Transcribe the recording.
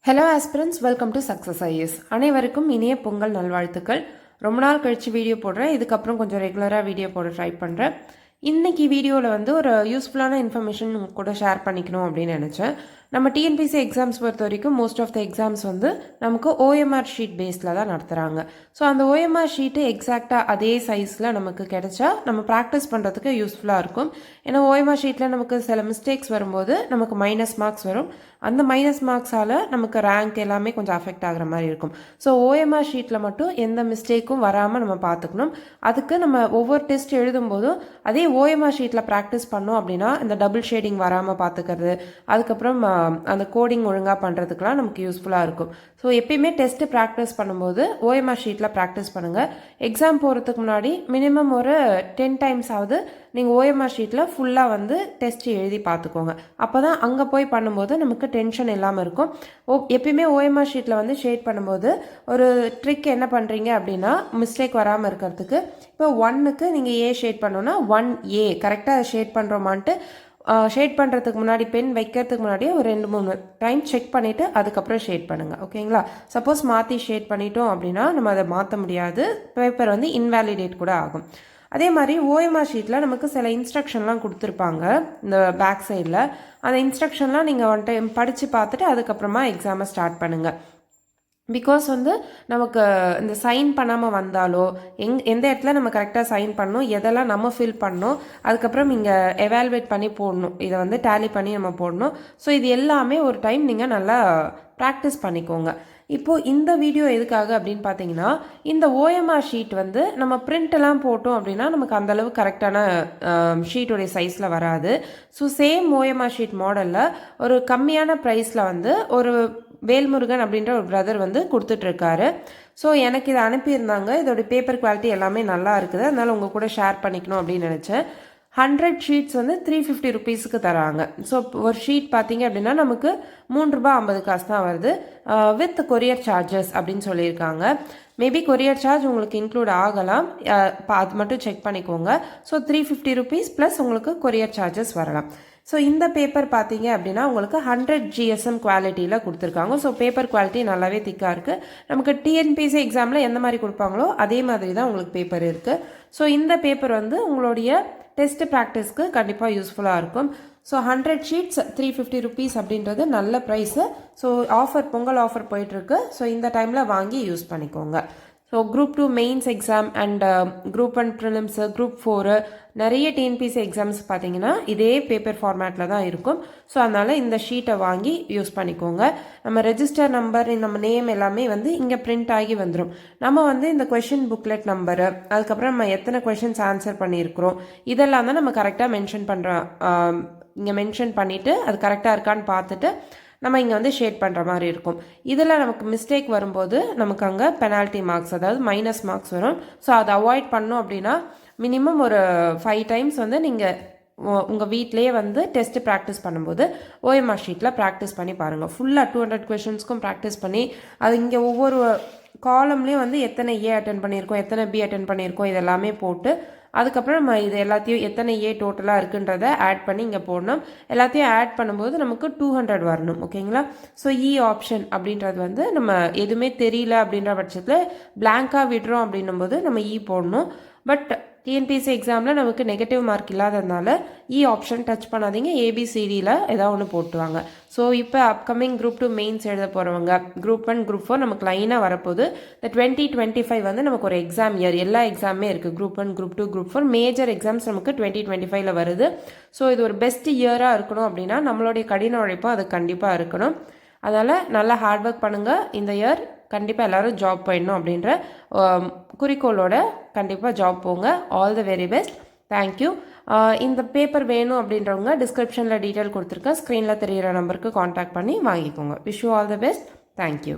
Hello aspirants, welcome to success IS. அனைவருக்கும் இனிய பொங்கல் நல்வாழ்த்துக்கள். ரொம்ப நாள் கழித்து வீடியோ போடுறேன். இதுக்கப்புறம் கொஞ்சம் ரெகுலராக வீடியோ போட ட்ரை பண்ணுறேன். இன்றைக்கி வீடியோவில் வந்து ஒரு யூஸ்ஃபுல்லான இன்ஃபர்மேஷன் கூட ஷேர் பண்ணிக்கணும் அப்படின்னு நினச்சேன். நம்ம டிஎன்பிசி எக்ஸாம்ஸ் பொறுத்த வரைக்கும் மோஸ்ட் ஆஃப் த எக்ஸாம்ஸ் வந்து நமக்கு ஓஎம்ஆர் ஷீட் பேஸில் தான் நடத்துகிறாங்க. ஸோ அந்த ஓஎம்ஆர் ஷீட்டு எக்ஸாக்டாக அதே சைஸில் நமக்கு கிடைச்சா நம்ம ப்ராக்டிஸ் பண்ணுறதுக்கு யூஸ்ஃபுல்லாக இருக்கும். ஏன்னா ஓஎம்ஆர் ஷீட்டில் நமக்கு சில மிஸ்டேக்ஸ் வரும்போது நமக்கு மைனஸ் மார்க்ஸ் வரும். அந்த மைனஸ் மார்க்ஸால் நமக்கு ரேங்க் எல்லாமே கொஞ்சம் அஃபெக்ட் ஆகிற மாதிரி இருக்கும். ஸோ ஓஎம்ஆர் ஷீட்டில் மட்டும் எந்த மிஸ்டேக்கும் வராமல் நம்ம பார்த்துக்கணும். அதுக்கு நம்ம ஒவ்வொரு டெஸ்ட் எழுதும்போதும் அதே ஓஎம்ஆர் ஷீட்டில் ப்ராக்டிஸ் பண்ணோம் அப்படின்னா இந்த டபுள் ஷேடிங் வராமல் பார்த்துக்கிறது, அதுக்கப்புறம் அந்த கோடிங் ஒழுங்காக பண்ணுறதுக்கெலாம் நமக்கு யூஸ்ஃபுல்லாக இருக்கும். ஸோ எப்பயுமே டெஸ்ட்டு ப்ராக்டிஸ் பண்ணும்போது ஓஎம்ஆர் ஷீட்டில் ப்ராக்டிஸ் பண்ணுங்கள். எக்ஸாம் போகிறதுக்கு முன்னாடி மினிமம் ஒரு 10 டைம்ஸ் ஆகுது நீங்கள் ஓஎம்ஆர் ஷீட்டில் ஃபுல்லாக வந்து டெஸ்ட் எழுதி பார்த்துக்கோங்க. அப்போ தான் அங்கே போய் பண்ணும்போது நமக்கு டென்ஷன் இல்லாமல் இருக்கும். எப்பயுமே ஓஎம்ஆர் ஷீட்டில் வந்து ஷேட் பண்ணும்போது ஒரு ட்ரிக் என்ன பண்ணுறீங்க அப்படின்னா, மிஸ்டேக் வராமல் இருக்கிறதுக்கு இப்போ 1க்கு நீங்கள் ஏ ஷேட் பண்ணோன்னா 1A கரெக்டாக ஷேட் பண்ணுறோமான்ட்டு ஷேட் பண்ணுறதுக்கு முன்னாடி பென் வைக்கிறதுக்கு முன்னாடியே ஒரு 2-3 டைம் செக் பண்ணிவிட்டு அதுக்கப்புறம் ஷேட் பண்ணுங்கள். ஓகேங்களா? சப்போஸ் மாற்றி ஷேட் பண்ணிட்டோம் அப்படின்னா நம்ம அதை மாற்ற முடியாது. பேப்பர் வந்து இன்வேலிடேட் கூட ஆகும். அதே மாதிரி ஓஎம்ஆர் ஷீட்டில் நமக்கு சில இன்ஸ்ட்ரக்ஷன்லாம் கொடுத்துருப்பாங்க இந்த பேக் சைடில். அந்த இன்ஸ்ட்ரக்ஷன்லாம் நீங்கள் ஒன் டைம் படித்து பார்த்துட்டு அதுக்கப்புறமா எக்ஸாமை ஸ்டார்ட் பண்ணுங்கள். பிகாஸ் வந்து நமக்கு இந்த சைன் பண்ணாமல் வந்தாலோ எந்த இடத்துல நம்ம கரெக்டாக சைன் பண்ணணும், எதெல்லாம் நம்ம ஃபில் பண்ணணும், அதுக்கப்புறம் இங்கே எவால்வேட் பண்ணி போடணும், இதை வந்து டேலி பண்ணி நம்ம போடணும். ஸோ இது எல்லாமே ஒரு டைம் நீங்கள் நல்லா ப்ராக்டிஸ் பண்ணிக்கோங்க. இப்போது இந்த வீடியோ எதுக்காக அப்படின்னு பார்த்தீங்கன்னா, இந்த ஓஎம்ஆர் ஷீட் வந்து நம்ம பிரிண்டெல்லாம் போட்டோம் அப்படின்னா நமக்கு அந்தளவு கரெக்டான ஷீட்டுடைய சைஸில் வராது. ஸோ சேம் ஓஎம்ஆர் ஷீட் மாடலில் ஒரு கம்மியான ப்ரைஸில் வந்து ஒரு வேல்முருகன் அப்படின்ற ஒரு பிரதர் வந்து கொடுத்துட்ருக்காரு. ஸோ எனக்கு இதை அனுப்பியிருந்தாங்க. இதோட பேப்பர் குவாலிட்டி எல்லாமே நல்லா இருக்குது, அதனால் உங்கள் கூட ஷேர் பண்ணிக்கணும் அப்படின்னு நினச்சேன். 100 ஷீட்ஸ் வந்து 350 ருபீஸுக்கு தராங்க. ஸோ ஒரு ஷீட் பார்த்தீங்க அப்படின்னா நமக்கு ₹3.50 தான் வருது, வித் கொரியர் சார்ஜஸ் அப்படின்னு சொல்லியிருக்காங்க. மேபி கொரியர் சார்ஜ் உங்களுக்கு இன்க்ளூட் ஆகலாம், அது மட்டும் செக் பண்ணிக்கோங்க. ஸோ 350 ருபீஸ் ப்ளஸ் உங்களுக்கு கொரியர் சார்ஜஸ் வரலாம். ஸோ இந்த பேப்பர் பார்த்தீங்க அப்படின்னா உங்களுக்கு 100 GSM குவாலிட்டியில் கொடுத்துருக்காங்க. ஸோ பேப்பர் குவாலிட்டி நல்லாவே திக்காக இருக்குது. நமக்கு டிஎன்பிசி எக்ஸாமில் எந்த மாதிரி கொடுப்பாங்களோ அதே மாதிரி தான் உங்களுக்கு பேப்பர் இருக்குது. ஸோ இந்த பேப்பர் வந்து உங்களுடைய டெஸ்ட் ப்ராக்டிஸ்க்கு கண்டிப்பாக யூஸ்ஃபுல்லாக இருக்கும். ஸோ 100 ஷீட்ஸ் 350 ருபீஸ் அப்படின்றது நல்ல price. So offer, Pongal offer போயிட்டுருக்கு. ஸோ இந்த டைமில் வாங்கி யூஸ் பண்ணிக்கோங்க. So group 2 mains exam and group 1 prelims, group 4 நிறைய டிஎன்பிசி எக்ஸாம்ஸ் பார்த்தீங்கன்னா இதே பேப்பர் ஃபார்மேட்டில் தான் இருக்கும். ஸோ அதனால் இந்த ஷீட்டை வாங்கி யூஸ் பண்ணிக்கோங்க. நம்ம ரெஜிஸ்டர் நம்பர், நம்ம நேம் எல்லாமே வந்து இங்கே பிரிண்ட் ஆகி வந்துடும். நம்ம வந்து இந்த கொஷின் புக்லெட் நம்பரு, அதுக்கப்புறம் நம்ம எத்தனை கொஷின்ஸ் ஆன்சர் பண்ணியிருக்கிறோம், இதெல்லாம் தான் நம்ம கரெக்டாக மென்ஷன் பண்ணுறோம். இங்கே மென்ஷன் பண்ணிவிட்டு அது கரெக்டாக இருக்கான்னு பார்த்துட்டு நம்ம இங்கே வந்து ஷேட் பண்ணுற மாதிரி இருக்கும். இதில் நமக்கு மிஸ்டேக் வரும்போது நமக்கு அங்கே பெனால்ட்டி மார்க்ஸ், அதாவது மைனஸ் மார்க்ஸ் வரும். ஸோ அதை அவாய்ட் பண்ணோம் அப்படின்னா மினிமம் ஒரு 5 டைம்ஸ் வந்து நீங்கள் உங்கள் வீட்டிலேயே வந்து டெஸ்ட்டு ப்ராக்டிஸ் பண்ணும்போது ஓஎம்ஆர் ஷீட்டில் ப்ராக்டிஸ் பண்ணி பாருங்கள். ஃபுல்லாக 200 கொஷின்ஸ்க்கும் ப்ராக்டிஸ் பண்ணி அது இங்கே ஒவ்வொரு காலம்லேயும் வந்து எத்தனை ஏ அட்டன் பண்ணியிருக்கோம், எத்தனை பி அட்டன் பண்ணியிருக்கோம், இதெல்லாமே போட்டு அதுக்கப்புறம் நம்ம இது எல்லாத்தையும் எத்தனை ஏ டோட்டலாக இருக்குன்றதை ஆட் பண்ணி இங்கே போடணும். எல்லாத்தையும் ஆட் பண்ணும்போது நமக்கு 200 வரணும். ஓகேங்களா? ஸோ ஆப்ஷன் அப்படின்றது வந்து நம்ம எதுவுமே தெரியல அப்படின்ற பட்சத்தில் பிளாங்காக விடுறோம் அப்படின்னும்போது நம்ம போடணும். பட் டிஎன்பிசி எக்ஸாமில் நமக்கு நெகட்டிவ் மார்க் இல்லாததுனால ஆப்ஷன் டச் பண்ணாதீங்க, ஏபிசிடியில் ஏதாவது ஒன்று போட்டுவாங்க. ஸோ இப்போ அப்கமிங் குரூப் 2 மெயின்ஸ் எழுத போகிறவங்க, குரூப் 1 குரூப் 4 நமக்கு லைனாக வரப்போகுது. இந்த 2025 வந்து நமக்கு ஒரு எக்ஸாம் இயர், எல்லா எக்ஸாமே இருக்குது. Group 1 group 2 group 4 major exams நமக்கு 2025 வருது. ஸோ இது ஒரு பெஸ்ட் இயராக இருக்கணும் அப்படின்னா நம்மளுடைய கடின உழைப்பும் அது கண்டிப்பாக இருக்கணும். அதனால் நல்லா ஹார்ட் ஒர்க் பண்ணுங்கள். இந்த இயர் கண்டிப்பாக எல்லோரும் ஜாப் போயிடணும் அப்படின்ற குறிக்கோளோட கண்டிப்பாக ஜாப் போங்க. All the very best. Thank you. இந்த பேப்பர் வேணும் அப்படின்றவங்க டிஸ்கிரிப்ஷனில் டீட்டெயில் கொடுத்துருக்கேன். ஸ்க்ரீனில் தெரிகிற நம்பருக்கு காண்டாக்ட் பண்ணி வாங்கிக்கோங்க. Wish you all the best. Thank you.